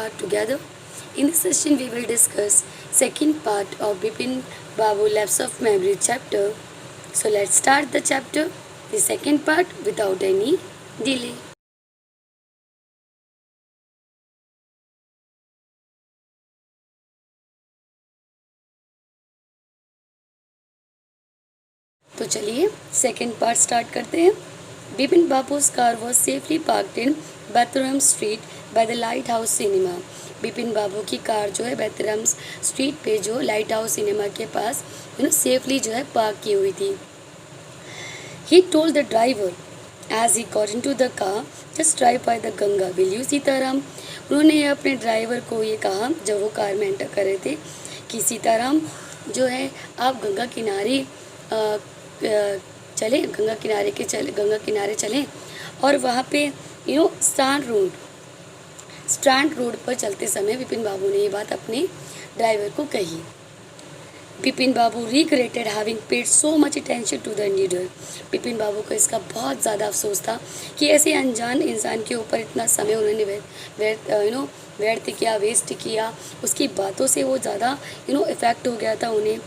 start together. In this session, we will discuss second part of Bipin Babu Lapse of Memory chapter. So let's start the chapter, the second part, without any delay. तो चलिए second part start करते हैं. Bipin बाबू's car was safely parked in Bathuram Street by the Lighthouse Cinema. Bipin बाबू की car जो है बैतरम street पे जो light house cinema के पास सेफली जो है पार्क की हुई थी. He told the driver as he got into the car, just drive by the Ganga, will you Sitaram. उन्होंने अपने ड्राइवर को ये कहा जब वो कार में एंटर कर रहे थे कि सीताराम जो है आप गंगा किनारे चलें, गंगा किनारे चलें. और वहाँ पे स्ट्रैंड रोड पर चलते समय बिपिन बाबू ने ये बात अपने ड्राइवर को कही. Bipin Babu regretted having paid so much attention to the leader. Bipin Babu को इसका बहुत ज़्यादा अफसोस था कि ऐसे अनजान इंसान के ऊपर इतना समय उन्होंने व्यर्थ किया, वेस्ट किया. उसकी बातों से वो ज़्यादा इफ़ेक्ट हो गया था उन्हें.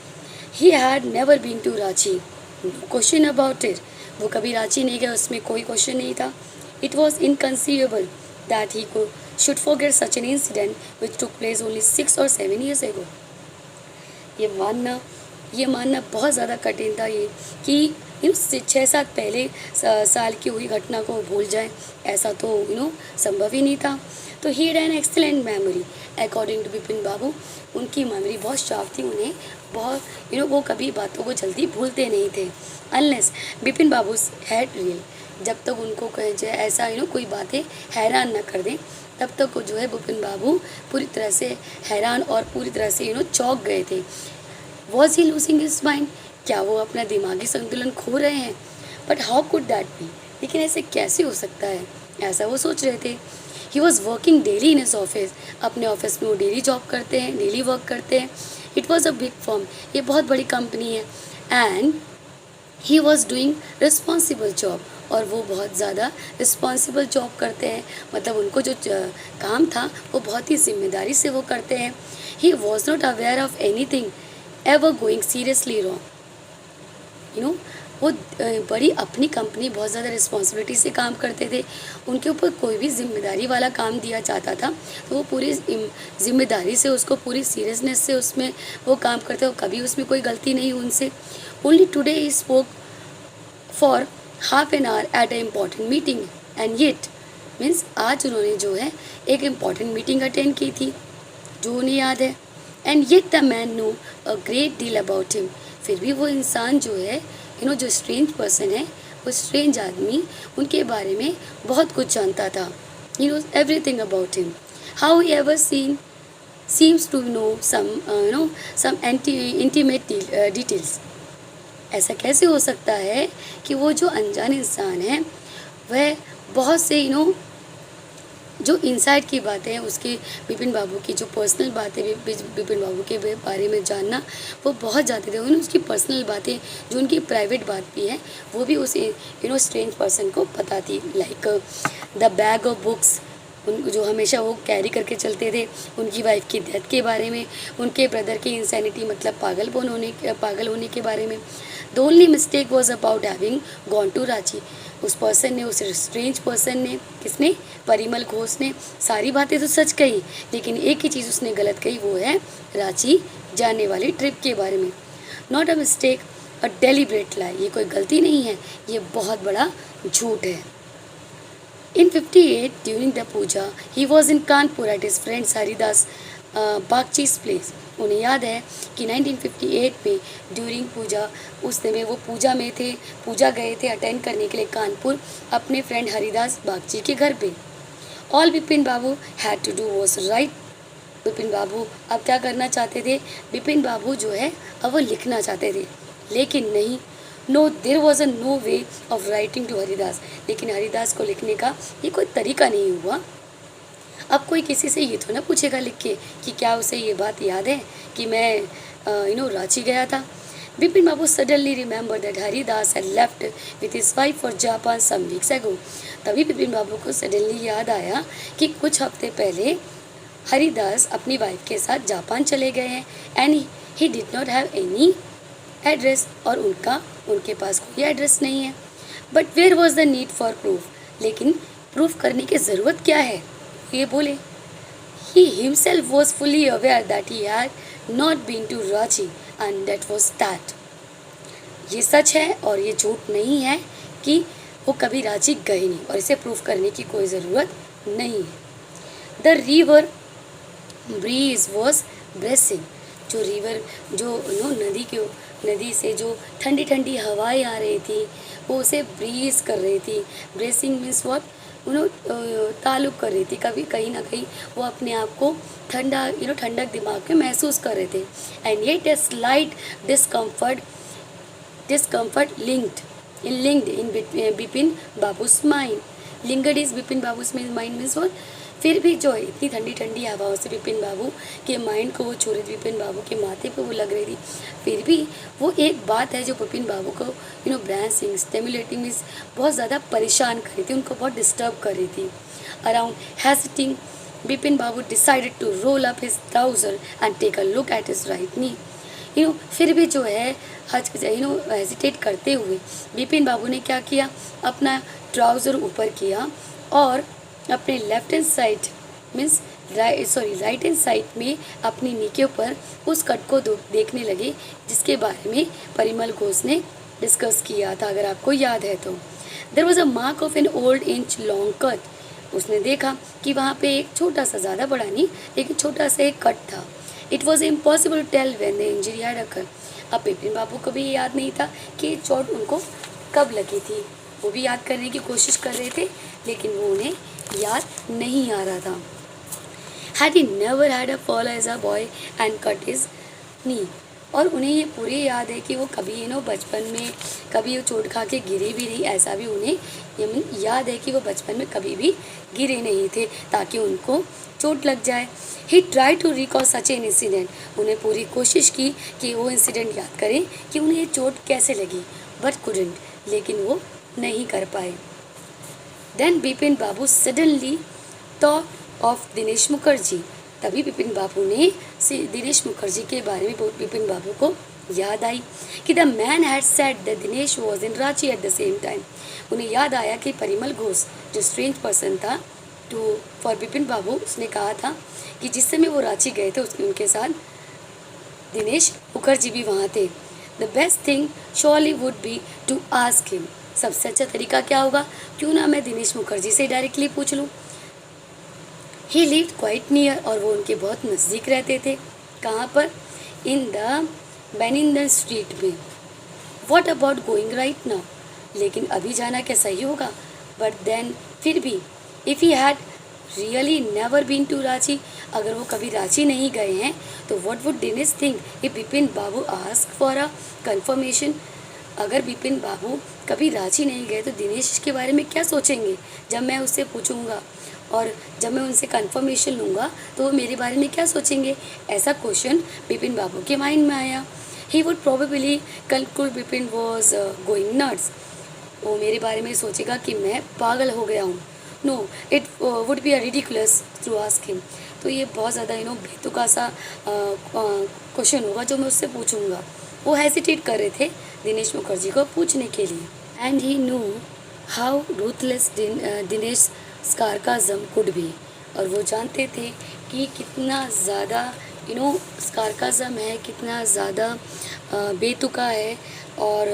He had never been to Ranchi, question about it. वो कभी रांची नहीं गया, उसमें कोई क्वेश्चन नहीं था. इट वॉज इनकन्सीवेबल दैट ही को should forget such an incident which took place only 6 or 7 years ago. ये मानना बहुत ज़्यादा कठिन था ये कि इन 6-7 पहले साल की हुई घटना को भूल जाए, ऐसा तो संभव ही नहीं था. तो he had an excellent memory according to Bipin Babu. उनकी मेमोरी बहुत शार्प थी, उन्हें बहुत वो कभी बातों को जल्दी भूलते नहीं थे. Unless Bipin Babu had real, जब तक उनको कहे जाए ऐसा कोई बातें हैरान न कर दें, तब तक जो है बिपिन बाबू पूरी तरह से हैरान और पूरी तरह से चौंक गए थे. Was he losing his mind, क्या वो अपना दिमागी संतुलन खो रहे हैं. But how could that be, लेकिन ऐसे कैसे हो सकता है, ऐसा वो सोच रहे थे. He was working daily in his office, अपने ऑफिस में वो डेली जॉब करते हैं, डेली वर्क करते हैं. It was a big firm, ये बहुत बड़ी कंपनी है. And he was doing responsible job, और वो बहुत ज़्यादा रिस्पॉन्सिबल जॉब करते हैं. मतलब उनको जो काम था वो बहुत ही जिम्मेदारी से वो करते हैं. He was not aware of any thing ever going seriously wrong. वो बड़ी अपनी कंपनी बहुत ज़्यादा रिस्पॉन्सिबिलिटी से काम करते थे. उनके ऊपर कोई भी जिम्मेदारी वाला काम दिया जाता था तो वो पूरी जिम्मेदारी से, उसको पूरी सीरियसनेस से उसमें वो काम करते हो, कभी उसमें कोई गलती नहीं उनसे. Only today he spoke for half an hour at a important meeting and yet means आज उन्होंने जो है एक इम्पॉर्टेंट मीटिंग अटेंड की थी जो उन्हें याद है. And yet the man know a great deal about him. फिर भी वो इंसान जो है जो स्ट्रेंज पर्सन है, वो स्ट्रेंज आदमी उनके बारे में बहुत कुछ जानता था. He knows everything about him. How he ever seems to know some intimate details. ऐसा कैसे हो सकता है कि वो जो अनजान इंसान है वह बहुत से जो इनसाइड की बातें हैं उसके, बिपिन बाबू की जो पर्सनल बातें बिपिन बाबू के बारे में जानना वो बहुत ज़्यादा थे. उसकी पर्सनल बातें जो उनकी प्राइवेट बात भी है वो भी उस स्ट्रेंज पर्सन को पता थी. Like the bag of books जो हमेशा वो कैरी करके चलते थे, उनकी वाइफ की डेथ के बारे में, उनके ब्रदर की इंसैनिटी मतलब पागल होने के बारे में. The only mistake was about having gone to Ranchi. उस पर्सन ने, उस स्ट्रेंज पर्सन ने, किसने, परिमल घोष ने सारी बातें तो सच कही, लेकिन एक ही चीज़ उसने गलत कही, वो है रांची जाने वाली ट्रिप के बारे में. Not a mistake, a deliberate lie. ये कोई गलती नहीं है, ये बहुत बड़ा झूठ है. In 58, during the puja, he was in Kanpur at his friend Haridas बागची's place. उन्हें याद है कि 1958 में ड्यूरिंग पूजा, उस समय वो पूजा गए थे अटेंड करने के लिए कानपुर अपने फ्रेंड हरिदास बागची के घर पे. All Bipin Babu had to do was write. Bipin Babu अब क्या करना चाहते थे, बिपिन बाबू जो है अब वो लिखना चाहते थे, लेकिन नहीं, no there was a no way of writing to Haridas. लेकिन हरिदास को लिखने का ये कोई तरीका नहीं हुआ. अब कोई किसी से ये तो ना पूछेगा लिख के कि क्या उसे ये बात याद है कि मैं रांची गया था. Bipin Babu suddenly remember that Haridas had left with his wife for Japan some weeks ago. तभी बिपिन बाबू को सडनली याद आया कि कुछ हफ्ते पहले हरिदास अपनी वाइफ के साथ जापान चले गए हैं and he did not have any address, और उनके पास कोई एड्रेस नहीं है। But where was the need for proof, लेकिन प्रूफ करने की ज़रूरत क्या है, ये बोले। He himself was fully aware that he had not been to Ranchi and that was that. ये सच है और ये झूठ नहीं है कि वो कभी रांची गए नहीं, और इसे प्रूफ करने की कोई ज़रूरत नहीं है। The river breeze was bracing, जो रिवर जो नदी से जो ठंडी ठंडी हवाएं आ रही थी वो उसे ब्रीज कर रही थी। ब्रेसिंग मीन्स व्हाट, ताल्लुक कर रही थी, कभी कहीं ना कहीं वो अपने आप को ठंडा ठंडक दिमाग में महसूस कर रहे थे। And yet a slight discomfort linked in Bipin Babu's mind. Lingered is Bipin Babu's mind means what? फिर भी जो है इतनी ठंडी ठंडी हवाओं से बिपिन बाबू के माइंड को वो छू रही थी, बिपिन बाबू के माथे पे वो लग रही थी। फिर भी वो एक बात है जो बिपिन बाबू को ब्रेनस्टिंग स्टिमुलेटिंग मीन्स बहुत ज़्यादा परेशान कर रही थी, उनको बहुत डिस्टर्ब कर रही थी। Around hesitating Bipin Babu decided to roll up his trouser and take a look at his right knee. फिर भी जो है हेजिटेट करते हुए बिपिन बाबू ने क्या किया, अपना ट्राउज़र ऊपर किया और अपने left hand side means right hand side में अपनी नी के ऊपर उस कट को देखने लगे जिसके बारे में परिमल घोष ने डिस्कस किया था, अगर आपको याद है तो। There was a mark of an old inch long cut. उसने देखा कि वहाँ पे एक छोटा सा, ज़्यादा बड़ा नहीं लेकिन छोटा सा एक कट था। It was impossible to tell when the injury had occur. अब बिपिन बाबू को भी याद नहीं था कि चोट उनको कब लगी थी, वो भी याद करने की कोशिश कर रहे थे लेकिन वो उन्हें याद नहीं आ रहा था। Had he never had a fall as a boy and cut his knee, और उन्हें ये पूरी याद है कि वो कभी बचपन में कभी वो चोट खा के गिरे भी नहीं, ऐसा भी उन्हें याद है कि वो बचपन में कभी भी गिरे नहीं थे ताकि उनको चोट लग जाए। He try to recall such an incident, उन्हें पूरी कोशिश की कि वो इंसिडेंट याद करें कि उन्हें ये चोट कैसे लगी, बट कुडंट, लेकिन वो नहीं कर पाए। Then Bipin Babu suddenly thought of Dinesh Mukherjee, तभी बिपिन बाबू ने दिनेश मुखर्जी के बारे में बिपिन बाबू को याद आई कि the man had said that Dinesh was in Ranchi at the same time. उन्हें याद आया कि परिमल घोष जो स्ट्रेंज पर्सन था फॉर बिपिन बाबू, उसने कहा था कि जिस समय वो रांची गए थे उनके साथ दिनेश मुखर्जी भी वहाँ थे। The best thing surely would be to ask him, सबसे अच्छा तरीका क्या होगा, क्यों ना मैं दिनेश मुखर्जी से डायरेक्टली पूछ लूँ। ही लिव्ड क्वाइट नियर, और वो उनके बहुत नज़दीक रहते थे। कहाँ पर, इन द बेनिंदन स्ट्रीट में। What about going right now, लेकिन अभी जाना क्या सही होगा। बट देन फिर भी if he had really never been to Ranchi, अगर वो कभी रांची नहीं गए हैं तो what would Dinesh think if Bipin Babu ask for a confirmation. अगर बिपिन बाबू कभी रांची नहीं गए तो दिनेश के बारे में क्या सोचेंगे जब मैं उससे पूछूंगा, और जब मैं उनसे कंफर्मेशन लूँगा तो वो मेरे बारे में क्या सोचेंगे। ऐसा क्वेश्चन बिपिन बाबू के माइंड में आया। He would probably conclude Bipin was going nuts, वो मेरे बारे में सोचेगा कि मैं पागल हो गया हूँ। No, it would be a ridiculous to ask him, तो ये बहुत ज़्यादा बेतुका सा क्वेश्चन होगा जो मैं उससे पूछूंगा। वो हेसिटेट कर रहे थे दिनेश मुखर्जी को पूछने के लिए। And he knew how ruthless Dinesh sarcasm could be, और वो जानते थे कि कितना ज़्यादा स्कारकाज़म है, कितना ज़्यादा बेतुका है और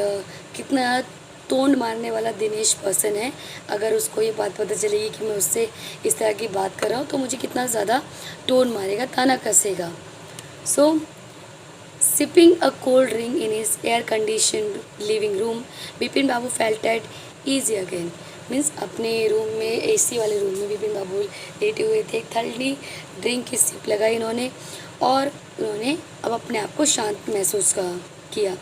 कितना तोंड मारने वाला दिनेश पर्सन है। अगर उसको ये बात पता चलेगी कि मैं उससे इस तरह की बात कर रहा हूँ तो मुझे कितना ज़्यादा टोन मारेगा, ताना कसेगा। So sipping a cold drink in his air condition living room, Bipin Babu felt at ease again. Means अपने रूम में, एसी वाले रूम में बिपिन बाबू लेटे हुए थे। एक ठंडी ड्रिंक की सिप लगाई इन्होंने और उन्होंने अब अपने आप को शांत महसूस किया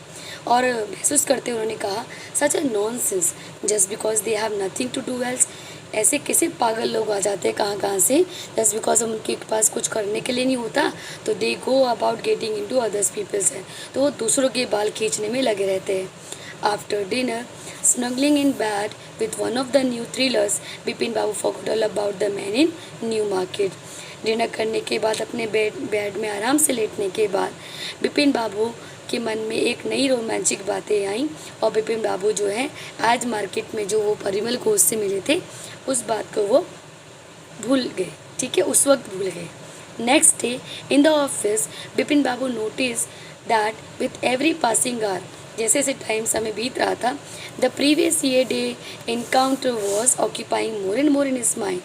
और महसूस करते उन्होंने कहा, such a nonsense just because they have nothing to do else. ऐसे कैसे पागल लोग आ जाते हैं कहाँ से, जस्ट बिकॉज उनके पास कुछ करने के लिए नहीं होता तो they go about getting into others people's है, तो वो दूसरों के बाल खींचने में लगे रहते हैं। After dinner snuggling in bed with one of the new thrillers, Bipin Babu forgot all about the man in New Market. Dinner करने के बाद अपने बेड में आराम से लेटने के बाद बिपिन बाबू के मन में एक नई रोमांचिक बातें आईं और बिपिन बाबू जो है आज मार्केट में जो वो परिमल घोष से मिले थे उस बात को वो भूल गए, ठीक है, उस वक्त भूल गए। Next day in the office Bipin Babu notice that with every passing hour, जैसे जैसे टाइम समय बीत रहा था, the previous year day encounter was occupying more and more in his mind,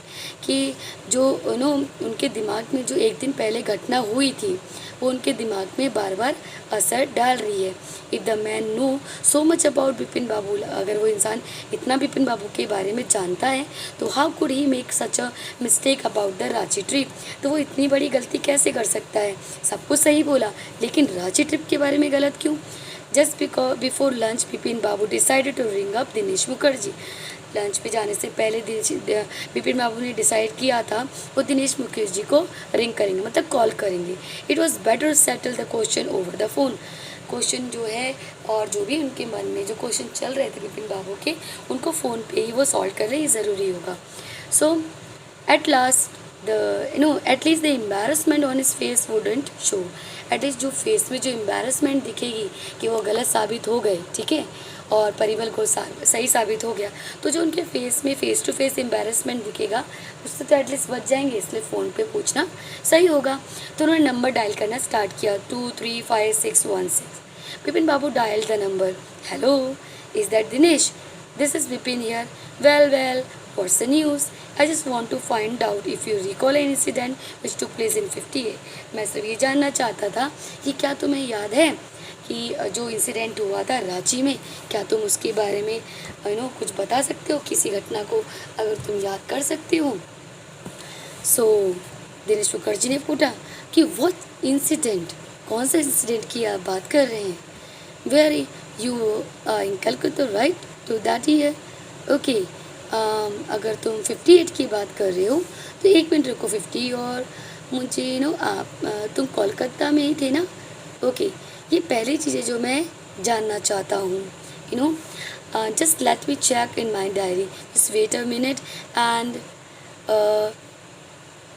कि जो उनके दिमाग में जो एक दिन पहले घटना हुई थी वो उनके दिमाग में बार बार असर डाल रही है। If the man know so much about Bipin Babu, अगर वो इंसान इतना बिपिन बाबू के बारे में जानता है तो how could he make such a mistake about the Ranchi trip, तो वो इतनी बड़ी गलती कैसे कर सकता है। सब कुछ सही बोला लेकिन रांची ट्रिप के बारे में गलत क्यों। Just before lunch Bipin Babu decided to ring up Dinesh Mukherjee, lunch पे जाने से पहले बिपिन बाबू ने डिसाइड किया था वो दिनेश मुखर्जी को रिंग करेंगे, मतलब कॉल करेंगे। It was better settle the question over the phone, question जो है और जो भी उनके मन में जो क्वेश्चन चल रहे थे बिपिन बाबू के, उनको फ़ोन पे ही वो सॉल्व कर रहे, ज़रूरी होगा। So at last at least the embarrassment on his face wouldn't show, at least जो फेस में जो एम्बेरसमेंट दिखेगी कि वो गलत साबित हो गए, ठीक है, और परिमल को सही साबित हो गया, तो जो उनके फेस में फेस टू फेस एम्बेरसमेंट दिखेगा उससे तो एटलीस्ट बच जाएंगे, इसलिए फ़ोन पे पूछना सही होगा। तो उन्होंने नंबर डायल करना स्टार्ट किया, 235616। Bipin Babu dial the number, hello is that Dinesh, this is Bipin here, well what's the news, I just want to find out if you recall an incident which took place in 58। मैं सिर्फ ये जानना चाहता था कि क्या तुम्हें याद है कि जो इंसिडेंट हुआ था रांची में, क्या तुम उसके बारे में कुछ बता सकते हो, किसी घटना को अगर तुम याद कर सकते हो। सो दिनेश मुखर्जी ने पूछा कि वो इंसिडेंट, कौन सा इंसिडेंट की आप बात कर रहे हैं। Were you in Calcutta right to that year, okay, अगर तुम 58 की बात कर रहे हो तो एक मिनट रुको, 50 और मुझे आप तुम कोलकाता में ही थे ना, ओके। ये पहली चीज़ें जो मैं जानना चाहता हूँ, just let me check in my diary, just wait a minute and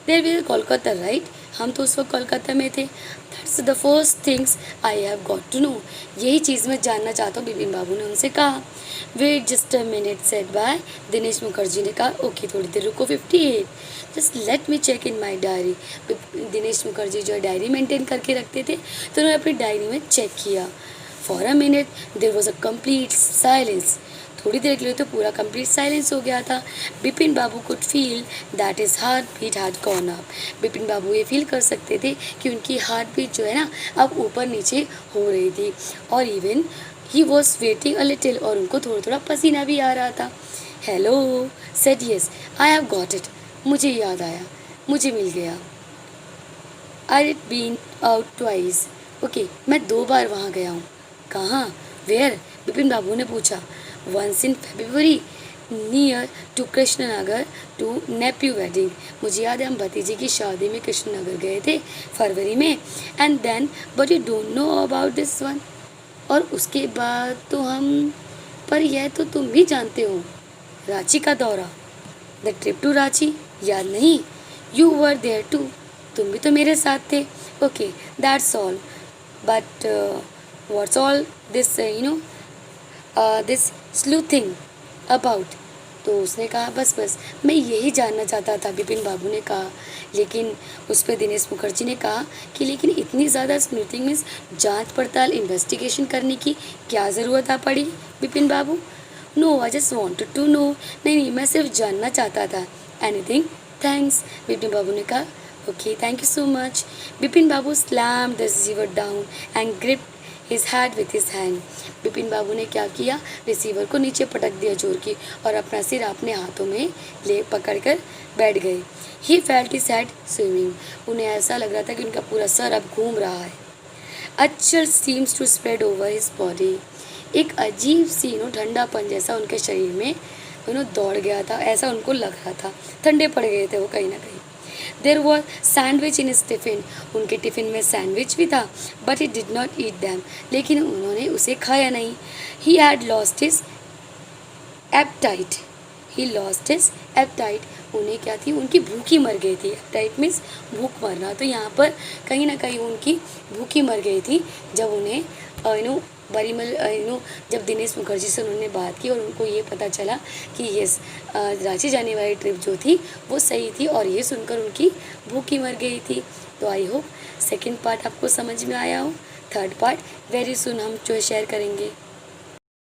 there we Kolkata right, हम तो उस वक्त कोलकाता में थे, that's the first things I have got to know, यही चीज़ मैं जानना चाहता हूँ, बिपिन बाबू ने उनसे कहा। Wait just a minute said by, Dinesh Mukherjee ने कहा ओके थोड़ी देर रुको, 58 just let me check in my diary. Dinesh Mukherjee जो है डायरी मेंटेन करके रखते थे, तो उन्होंने अपनी डायरी में चेक किया। For a minute there was a complete silence, थोड़ी देर के लिए तो पूरा कंप्लीट साइलेंस हो गया था। Bipin Babu could feel that his heart beat had gone up, Bipin Babu ये फील कर सकते थे कि उनकी हार्ट बीट जो है ना अब ऊपर नीचे हो रही थी, और even he was sweating a little, और उनको थोड़ा थोड़ा पसीना भी आ रहा था। Hello said yes I have got it, मुझे याद आया, मुझे मिल गया। I did been out twice, okay, मैं 2 बार वहाँ गया हूँ। कहाँ, वेयर, बिपिन बाबू ने पूछा। Once in February near to Krishnanagar to nephew wedding, मुझे याद है हम भतीजे की शादी में कृष्णनगर गए थे फरवरी में। And then but you don't know about this one, और उसके बाद तो हम, पर यह तो तुम भी जानते हो, रांची का दौरा, द ट्रिप टू रांची, याद नहीं, यू वर देयर टू, तुम भी तो मेरे साथ थे, okay that's all, but what's all this this sleuthing about, तो उसने कहा बस मैं यही जानना चाहता था, बिपिन बाबू ने कहा। लेकिन उस पर दिनेश मुखर्जी ने कहा कि लेकिन इतनी ज़्यादा स्मृति मीन्स जांच पड़ताल इन्वेस्टिगेशन करने की क्या ज़रूरत आ पड़ी Bipin Babu. No I just wanted to know, नहीं मैं सिर्फ जानना चाहता था। एनीथिंग, थैंक्स, बिपिन बाबू ने कहा। Okay thank you so much. Bipin Babu slammed the receiver down and gripped his head with his hand, Bipin Babu ने क्या किया, रिसीवर को नीचे पटक दिया जोर की, और अपना सिर अपने हाथों में ले पकड़कर बैठ गए। He felt his head swimming, उन्हें ऐसा लग रहा था कि उनका पूरा सर अब घूम रहा है। A chill seems to spread over his body, एक अजीब सी ठंडापन जैसा उनके शरीर में दौड़ गया था, ऐसा उनको लग रहा था, ठंडे पड़ गए थे वो कहीं ना कहीं। There was sandwich in his tiffin, उनके टिफ़िन में सैंडविच भी था, but he did not eat them, लेकिन उन्होंने उसे खाया नहीं। He had lost his appetite, he lost his appetite, उन्हें क्या थी, उनकी भूखी मर गई थी। टाइप मीन्स भूख मरना। तो यहाँ पर कहीं ना कहीं उनकी भूखी मर गई थी जब उन्हें परिमल जब दिनेश मुखर्जी से उन्होंने बात की और उनको ये पता चला कि यस रांची जाने वाली ट्रिप जो थी वो सही थी, और ये सुनकर उनकी भूखी मर गई थी। तो आई होप सेकंड पार्ट आपको समझ में आया हो। थर्ड पार्ट वेरी सुन हम जो शेयर करेंगे।